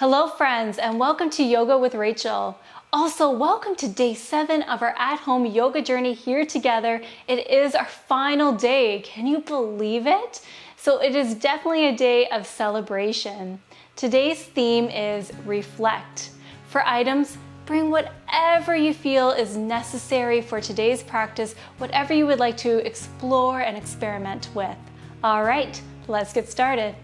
Hello friends, and welcome to Yoga with Rachel. Also, welcome to day 7 of our at-home yoga journey here together. It is our final day. Can you believe it? So it is definitely a day of celebration. Today's theme is reflect. For items, bring whatever you feel is necessary for today's practice, whatever you would like to explore and experiment with. All right, let's get started.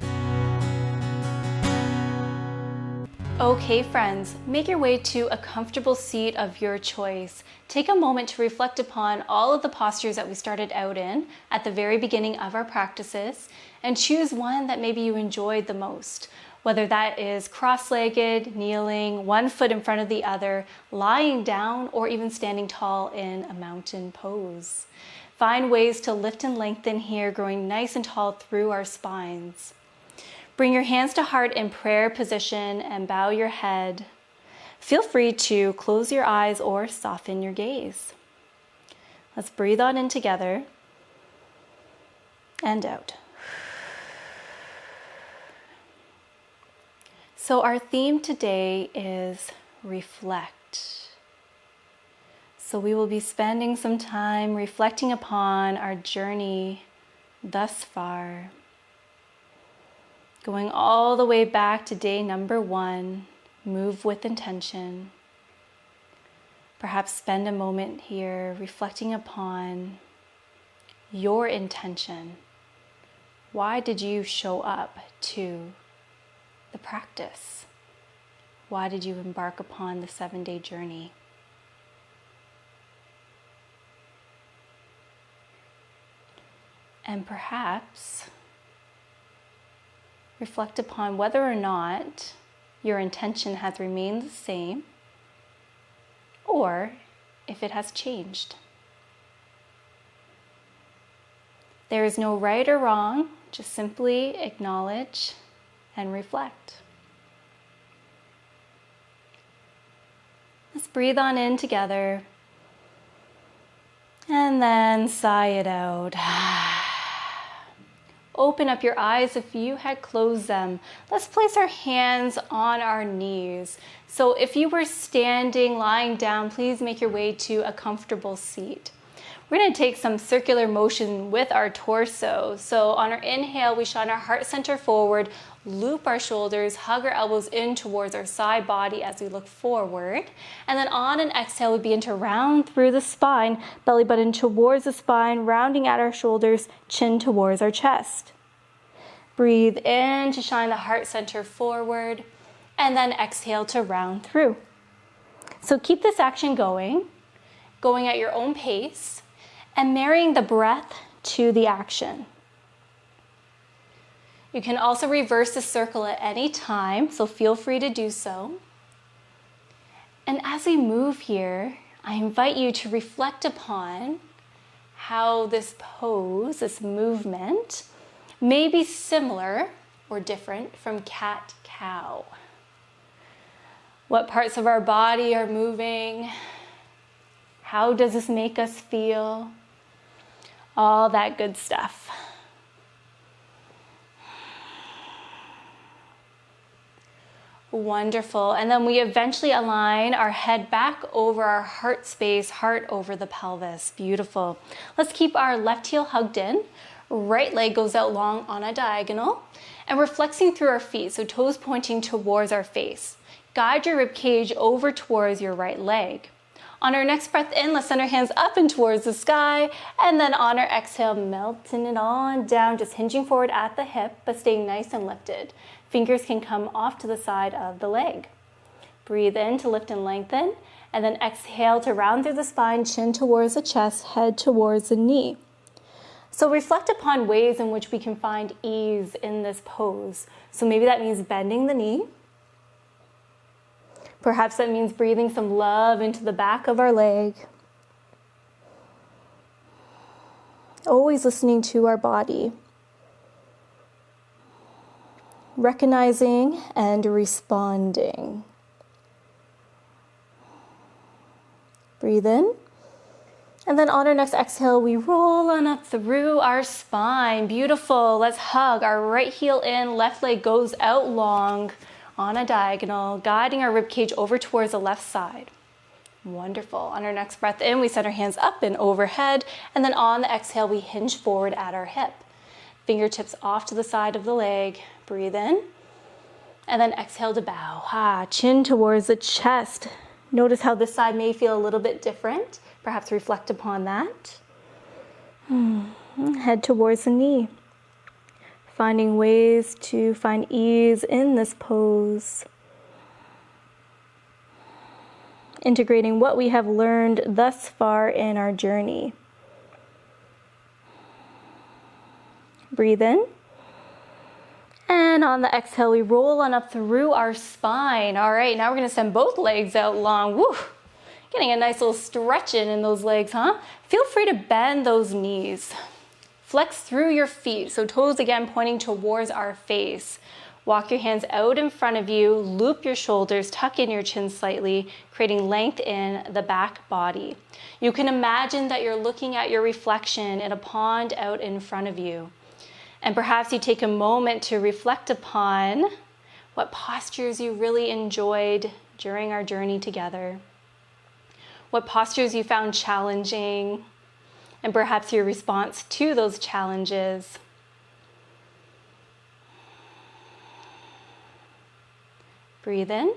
Okay friends, make your way to a comfortable seat of your choice. Take a moment to reflect upon all of the postures that we started out in at the very beginning of our practices and choose one that maybe you enjoyed the most. Whether that is cross-legged, kneeling, one foot in front of the other, lying down, or even standing tall in a mountain pose. Find ways to lift and lengthen here, growing nice and tall through our spines. Bring your hands to heart in prayer position and bow your head. Feel free to close your eyes or soften your gaze. Let's breathe on in together and out. So our theme today is reflect. So we will be spending some time reflecting upon our journey thus far. Going all the way back to day number 1, move with intention. Perhaps spend a moment here reflecting upon your intention. Why did you show up to the practice? Why did you embark upon the 7-day journey? And perhaps reflect upon whether or not your intention has remained the same or if it has changed. There is no right or wrong, just simply acknowledge and reflect. Let's breathe on in together and then sigh it out. Open up your eyes if you had closed them. Let's place our hands on our knees. So if you were standing, lying down, please make your way to a comfortable seat. We're going to take some circular motion with our torso. So on our inhale, we shine our heart center forward, loop our shoulders, hug our elbows in towards our side body as we look forward. And then on an exhale, we begin to round through the spine, belly button towards the spine, rounding at our shoulders, chin towards our chest. Breathe in to shine the heart center forward, and then exhale to round through. So keep this action going at your own pace, and marrying the breath to the action. You can also reverse the circle at any time, so feel free to do so. And as we move here, I invite you to reflect upon how this pose, this movement, may be similar or different from cat-cow. What parts of our body are moving? How does this make us feel? All that good stuff. Wonderful. And then we eventually align our head back over our heart space, heart over the pelvis. Beautiful. Let's keep our left heel hugged in. Right leg goes out long on a diagonal. And we're flexing through our feet, so toes pointing towards our face. Guide your rib cage over towards your right leg. On our next breath in, let's send our hands up and towards the sky. And then on our exhale, melting it on down, just hinging forward at the hip, but staying nice and lifted. Fingers can come off to the side of the leg. Breathe in to lift and lengthen, and then exhale to round through the spine, chin towards the chest, head towards the knee. So reflect upon ways in which we can find ease in this pose. So maybe that means bending the knee. Perhaps that means breathing some love into the back of our leg. Always listening to our body. Recognizing and responding. Breathe in. And then on our next exhale, we roll on up through our spine. Beautiful. Let's hug our right heel in, left leg goes out long. on a diagonal, guiding our ribcage over towards the left side. Wonderful. On our next breath in, we send our hands up and overhead, and then on the exhale, we hinge forward at our hip. Fingertips off to the side of the leg. Breathe in, and then exhale to bow. Chin towards the chest. Notice how this side may feel a little bit different. Perhaps reflect upon that. Head towards the knee. Finding ways to find ease in this pose. Integrating what we have learned thus far in our journey. Breathe in. And on the exhale, we roll on up through our spine. All right, now we're gonna send both legs out long. Woo! Getting a nice little stretch in those legs, huh? Feel free to bend those knees. Flex through your feet, so toes again pointing towards our face. Walk your hands out in front of you, loop your shoulders, tuck in your chin slightly, creating length in the back body. You can imagine that you're looking at your reflection in a pond out in front of you. And perhaps you take a moment to reflect upon what postures you really enjoyed during our journey together. What postures you found challenging, and perhaps your response to those challenges. Breathe in.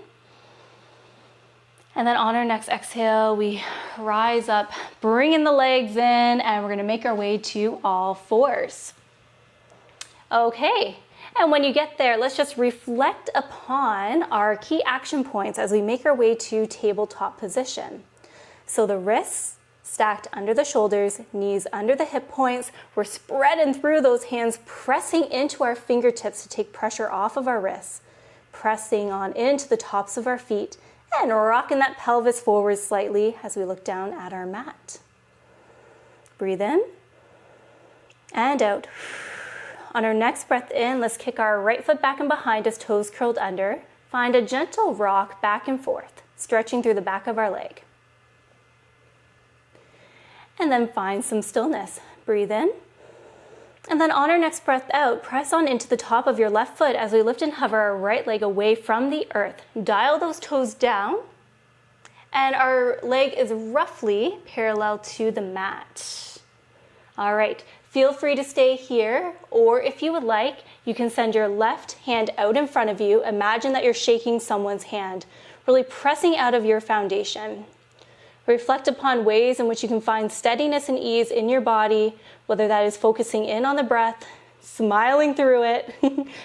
And then on our next exhale, we rise up, bringing the legs in, and we're gonna make our way to all fours. Okay, and when you get there, let's just reflect upon our key action points as we make our way to tabletop position. So the wrists stacked under the shoulders, knees under the hip points. We're spreading through those hands, pressing into our fingertips to take pressure off of our wrists, pressing on into the tops of our feet, and rocking that pelvis forward slightly as we look down at our mat. Breathe in and out. On our next breath in, let's kick our right foot back and behind us, toes curled under. Find a gentle rock back and forth, stretching through the back of our leg. And then find some stillness. Breathe in. And then on our next breath out, press on into the top of your left foot as we lift and hover our right leg away from the earth. Dial those toes down, and our leg is roughly parallel to the mat. All right. Feel free to stay here, or if you would like, you can send your left hand out in front of you. Imagine that you're shaking someone's hand, really pressing out of your foundation. Reflect upon ways in which you can find steadiness and ease in your body, whether that is focusing in on the breath, smiling through it,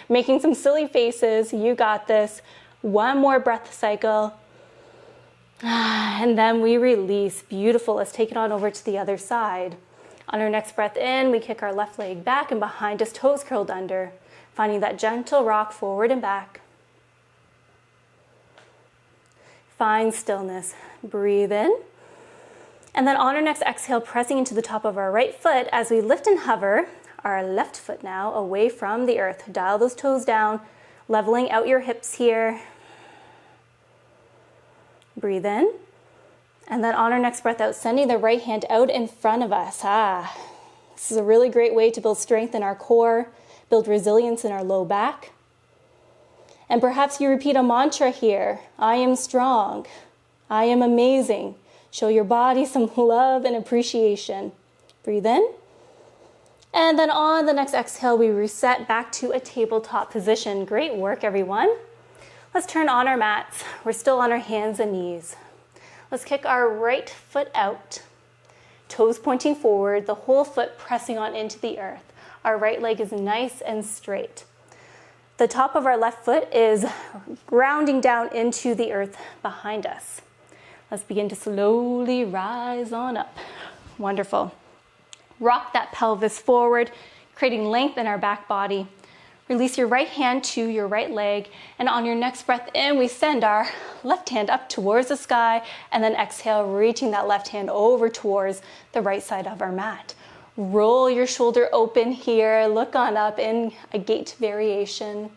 making some silly faces. You got this. One more breath cycle. And then we release. Beautiful. Let's take it on over to the other side. On our next breath in, we kick our left leg back and behind us, toes curled under, finding that gentle rock forward and back. Find stillness. Breathe in. And then on our next exhale, pressing into the top of our right foot as we lift and hover our left foot now away from the earth. Dial those toes down, leveling out your hips here. Breathe in. And then on our next breath out, sending the right hand out in front of us. This is a really great way to build strength in our core, build resilience in our low back. And perhaps you repeat a mantra here. I am strong. I am amazing. Show your body some love and appreciation. Breathe in. And then on the next exhale, we reset back to a tabletop position. Great work, everyone. Let's turn on our mats. We're still on our hands and knees. Let's kick our right foot out, toes pointing forward, the whole foot pressing on into the earth. Our right leg is nice and straight. The top of our left foot is grounding down into the earth behind us. Let's begin to slowly rise on up. Wonderful. Rock that pelvis forward, creating length in our back body. Release your right hand to your right leg, and on your next breath in, we send our left hand up towards the sky, and then exhale, reaching that left hand over towards the right side of our mat. Roll your shoulder open here, look on up in a gate variation.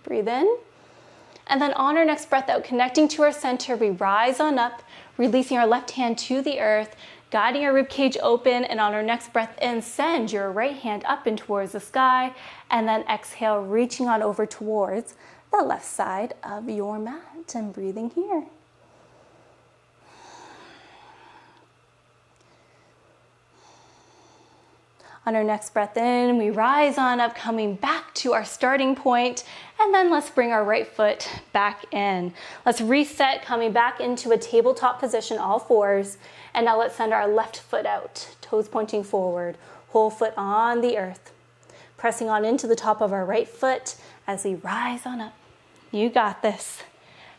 Breathe in, and then on our next breath out, connecting to our center, we rise on up, releasing our left hand to the earth, guiding our rib cage open, and on our next breath in, send your right hand up and towards the sky, and then exhale, reaching on over towards the left side of your mat and breathing here. On our next breath in, we rise on up, coming back to our starting point, and then let's bring our right foot back in. Let's reset, coming back into a tabletop position, all fours, and now let's send our left foot out, toes pointing forward, whole foot on the earth, pressing on into the top of our right foot as we rise on up. You got this.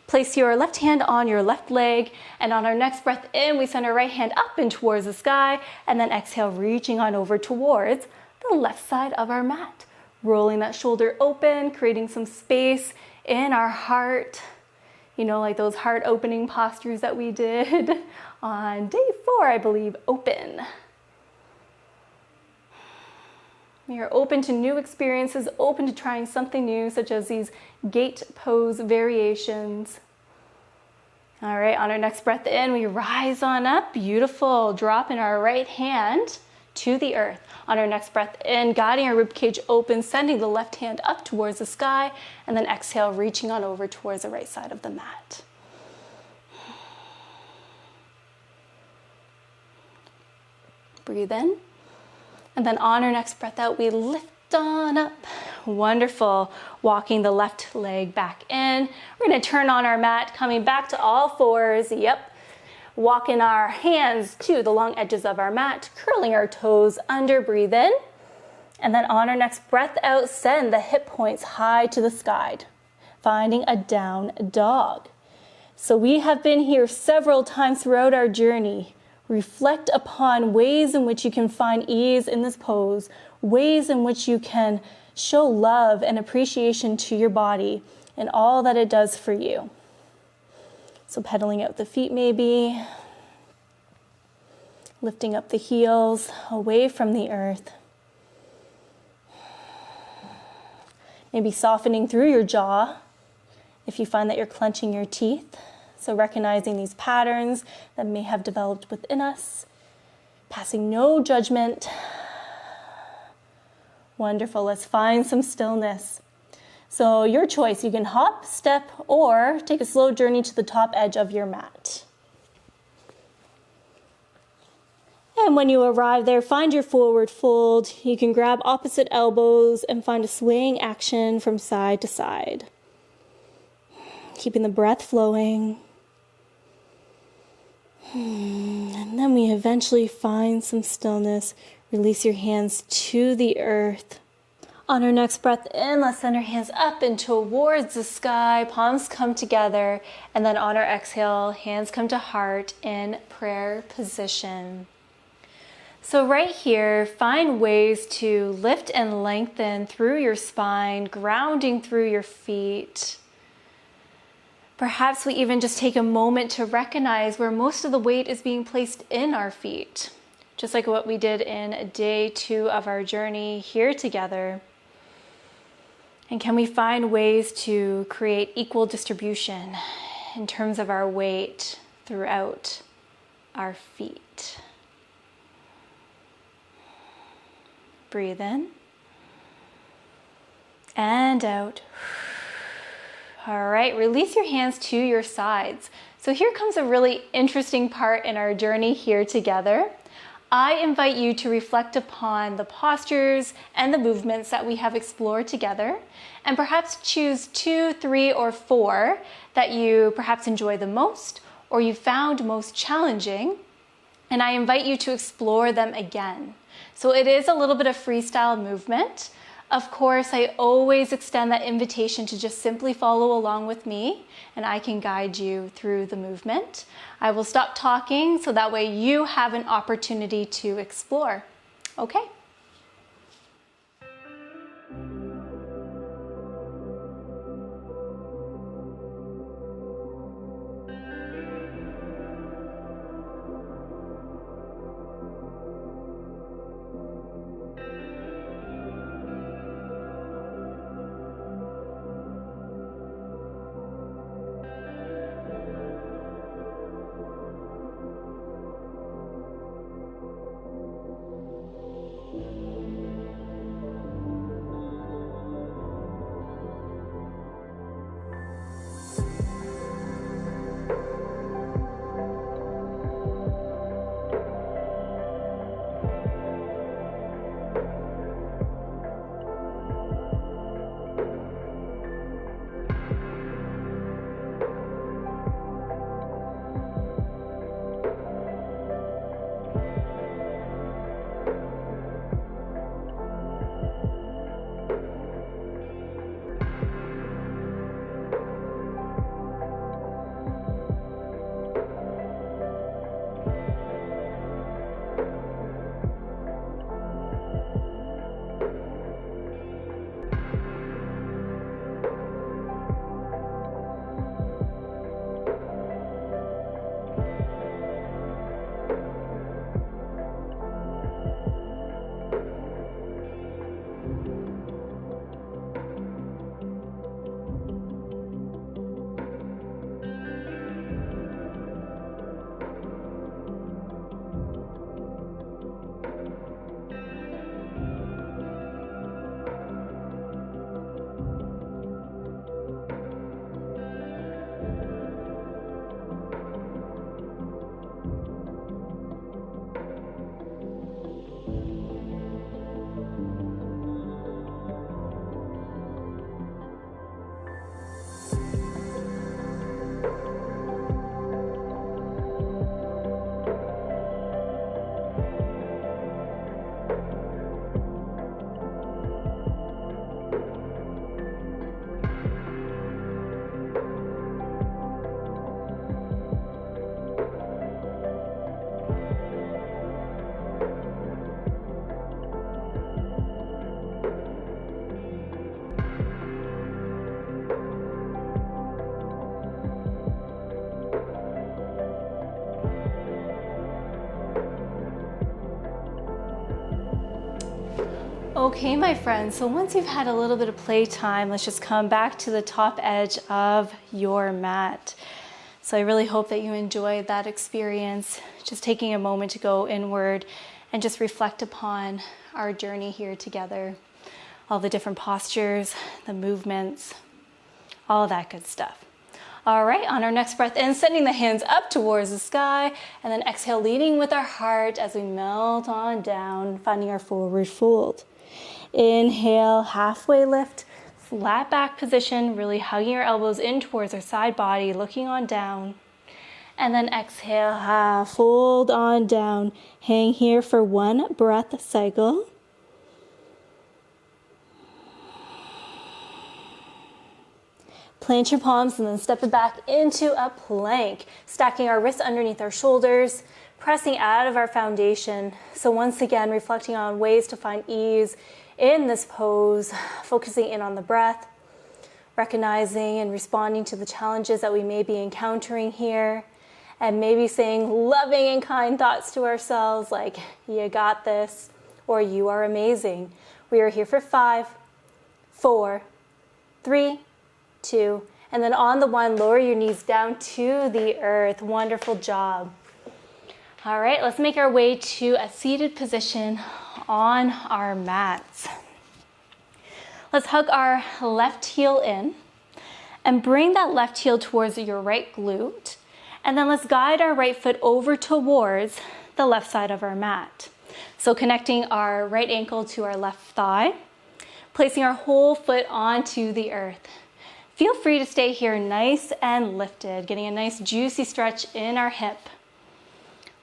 Place your left hand on your left leg, and on our next breath in, we send our right hand up and towards the sky, and then exhale, reaching on over towards the left side of our mat. Rolling that shoulder open, creating some space in our heart. You know, like those heart opening postures that we did on day 4, I believe, open. We are open to new experiences, open to trying something new, such as these gate pose variations. All right, on our next breath in, we rise on up. Beautiful. Dropping our right hand to the earth. On our next breath in, guiding our rib cage open, sending the left hand up towards the sky, and then exhale, reaching on over towards the right side of the mat. Breathe in. And then on our next breath out, we lift on up. Wonderful. Walking the left leg back in. We're going to turn on our mat, coming back to all fours. Yep. Walking our hands to the long edges of our mat, curling our toes under. Breathe in. And then on our next breath out, send the hip points high to the sky, finding a down dog. So we have been here several times throughout our journey. Reflect upon ways in which you can find ease in this pose, ways in which you can show love and appreciation to your body and all that it does for you. So pedaling out the feet maybe, lifting up the heels away from the earth. Maybe softening through your jaw if you find that you're clenching your teeth. So recognizing these patterns that may have developed within us, passing no judgment. Wonderful, let's find some stillness. So your choice, you can hop, step, or take a slow journey to the top edge of your mat. And when you arrive there, find your forward fold. You can grab opposite elbows and find a swaying action from side to side. Keeping the breath flowing. And then we eventually find some stillness. Release your hands to the earth. On our next breath in, let's send our hands up and towards the sky. Palms come together. And then on our exhale, hands come to heart in prayer position. So right here, find ways to lift and lengthen through your spine, grounding through your feet. Perhaps we even just take a moment to recognize where most of the weight is being placed in our feet, just like what we did in day 2 of our journey here together. And can we find ways to create equal distribution in terms of our weight throughout our feet? Breathe in and out. All right, release your hands to your sides. So here comes a really interesting part in our journey here together. I invite you to reflect upon the postures and the movements that we have explored together, and perhaps choose 2, 3, or 4 that you perhaps enjoy the most or you found most challenging, and I invite you to explore them again. So it is a little bit of freestyle movement. Of course, I always extend that invitation to just simply follow along with me, and I can guide you through the movement. I will stop talking so that way you have an opportunity to explore. Okay? Okay, my friends, so once you've had a little bit of playtime, let's just come back to the top edge of your mat. So I really hope that you enjoyed that experience, just taking a moment to go inward and just reflect upon our journey here together, all the different postures, the movements, all that good stuff. All right, on our next breath in, sending the hands up towards the sky, and then exhale, leading with our heart as we melt on down, finding our forward fold. Inhale, halfway lift, flat back position, really hugging our elbows in towards our side body, looking on down. And then exhale, fold on down. Hang here for one breath cycle. Plant your palms and then step it back into a plank, stacking our wrists underneath our shoulders, pressing out of our foundation. So once again, reflecting on ways to find ease in this pose, focusing in on the breath, recognizing and responding to the challenges that we may be encountering here, and maybe saying loving and kind thoughts to ourselves like, you got this, or you are amazing. We are here for 5, 4, 3, 2, and then on the 1, lower your knees down to the earth. Wonderful job. All right, let's make our way to a seated position on our mats. Let's hug our left heel in and bring that left heel towards your right glute. And then let's guide our right foot over towards the left side of our mat. So connecting our right ankle to our left thigh, placing our whole foot onto the earth. Feel free to stay here nice and lifted, getting a nice juicy stretch in our hip.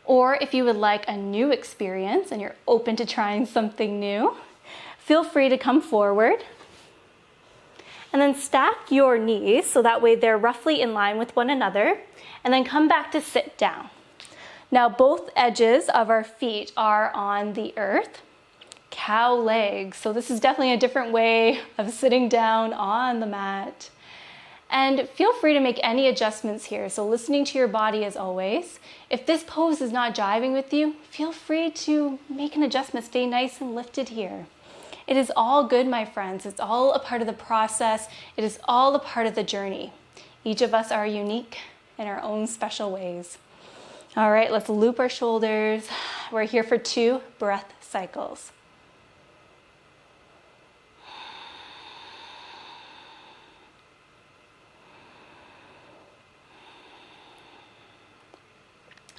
Or if you would like a new experience and you're open to trying something new, feel free to come forward. And then stack your knees so that way they're roughly in line with one another. And then come back to sit down. Now both edges of our feet are on the earth. Cow legs. So this is definitely a different way of sitting down on the mat. And feel free to make any adjustments here. So listening to your body as always. If this pose is not jiving with you, feel free to make an adjustment. Stay nice and lifted here. It is all good, my friends. It's all a part of the process. It is all a part of the journey. Each of us are unique in our own special ways. All right, let's loop our shoulders. We're here for 2 breath cycles.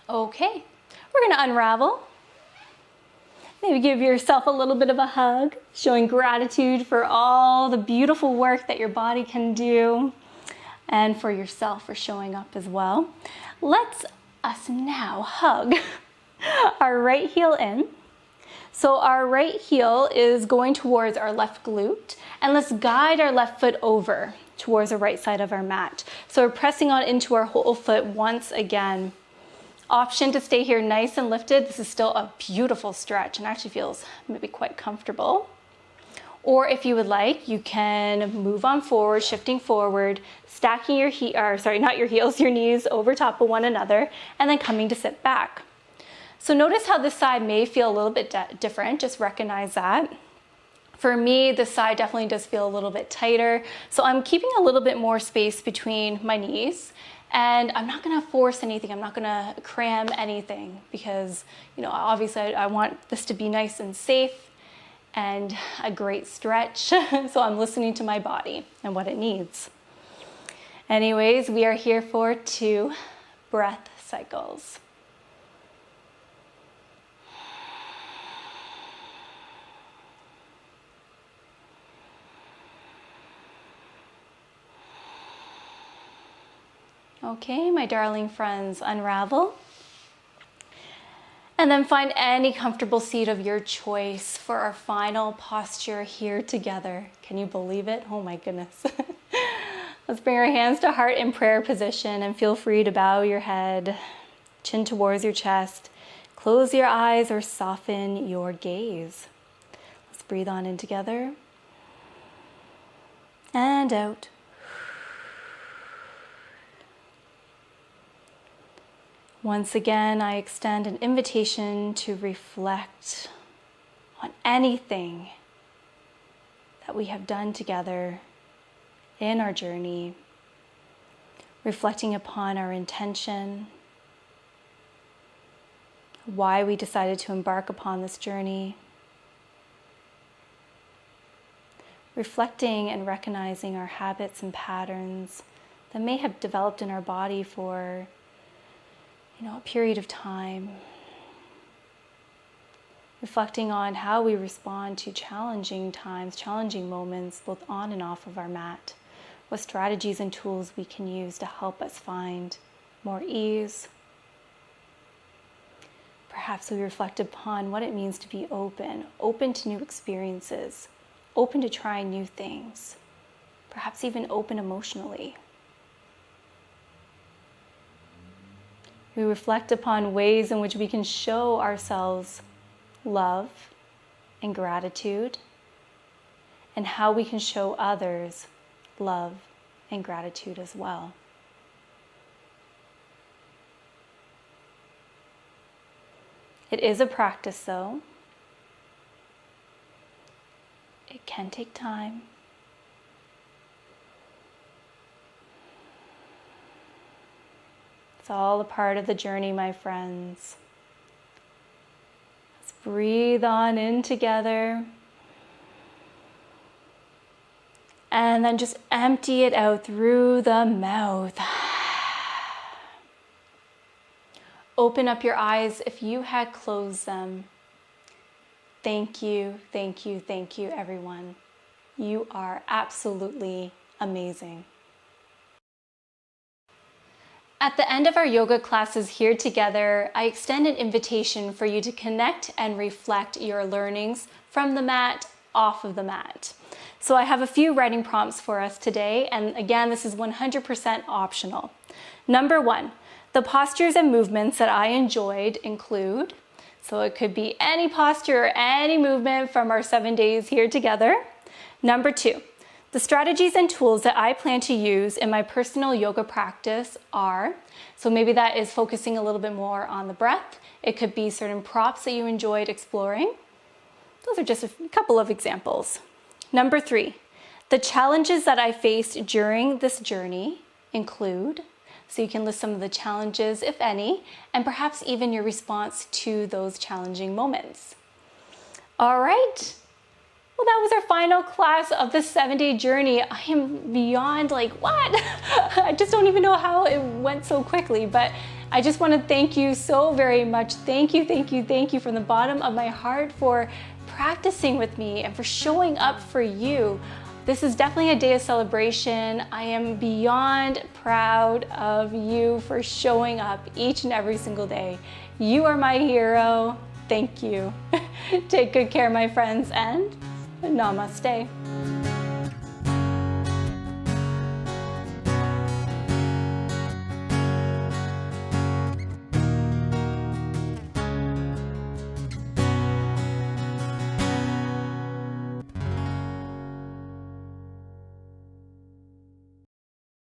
Okay, we're gonna unravel. Maybe give yourself a little bit of a hug, showing gratitude for all the beautiful work that your body can do and for yourself for showing up as well. Let's us now hug our right heel in. So our right heel is going towards our left glute, and let's guide our left foot over towards the right side of our mat. So we're pressing on into our whole foot once again. Option to stay here nice and lifted. This is still a beautiful stretch and actually feels maybe quite comfortable. Or if you would like, you can move on forward, shifting forward, stacking your your knees over top of one another, and then coming to sit back. So notice how this side may feel a little bit different. Just recognize that. For me, this side definitely does feel a little bit tighter. So I'm keeping a little bit more space between my knees. And I'm not gonna force anything. I'm not gonna cram anything because, obviously I want this to be nice and safe and a great stretch. So I'm listening to my body and what it needs. Anyways, we are here for 2 breath cycles. Okay, my darling friends, unravel. And then find any comfortable seat of your choice for our final posture here together. Can you believe it? Oh my goodness. Let's bring our hands to heart in prayer position and feel free to bow your head, chin towards your chest. Close your eyes or soften your gaze. Let's breathe on in together and out. Once again, I extend an invitation to reflect on anything that we have done together in our journey, reflecting upon our intention, why we decided to embark upon this journey, reflecting and recognizing our habits and patterns that may have developed in our body for, a period of time. Reflecting on how we respond to challenging times, challenging moments, both on and off of our mat. What strategies and tools we can use to help us find more ease. Perhaps we reflect upon what it means to be open to new experiences, open to trying new things, perhaps even open emotionally. We reflect upon ways in which we can show ourselves love and gratitude, and how we can show others love and gratitude as well. It is a practice, though. It can take time. It's all a part of the journey, my friends. Let's breathe on in together. And then just empty it out through the mouth. Open up your eyes if you had closed them. Thank you, thank you, thank you, everyone. You are absolutely amazing. At the end of our yoga classes here together, I extend an invitation for you to connect and reflect your learnings from the mat, off of the mat. So I have a few writing prompts for us today, and again, this is 100% optional. Number 1, the postures and movements that I enjoyed include, so it could be any posture or any movement from our 7 days here together. Number 2, the strategies and tools that I plan to use in my personal yoga practice are, so maybe that is focusing a little bit more on the breath. It could be certain props that you enjoyed exploring. Those are just a couple of examples. Number 3, the challenges that I faced during this journey include, so you can list some of the challenges, if any, and perhaps even your response to those challenging moments. All right. Well, that was our final class of the 7-day journey. I am beyond what? I just don't even know how it went so quickly, but I just want to thank you so very much. Thank you, thank you, thank you from the bottom of my heart for practicing with me and for showing up for you. This is definitely a day of celebration. I am beyond proud of you for showing up each and every single day. You are my hero. Thank you. Take good care, my friends, and namaste.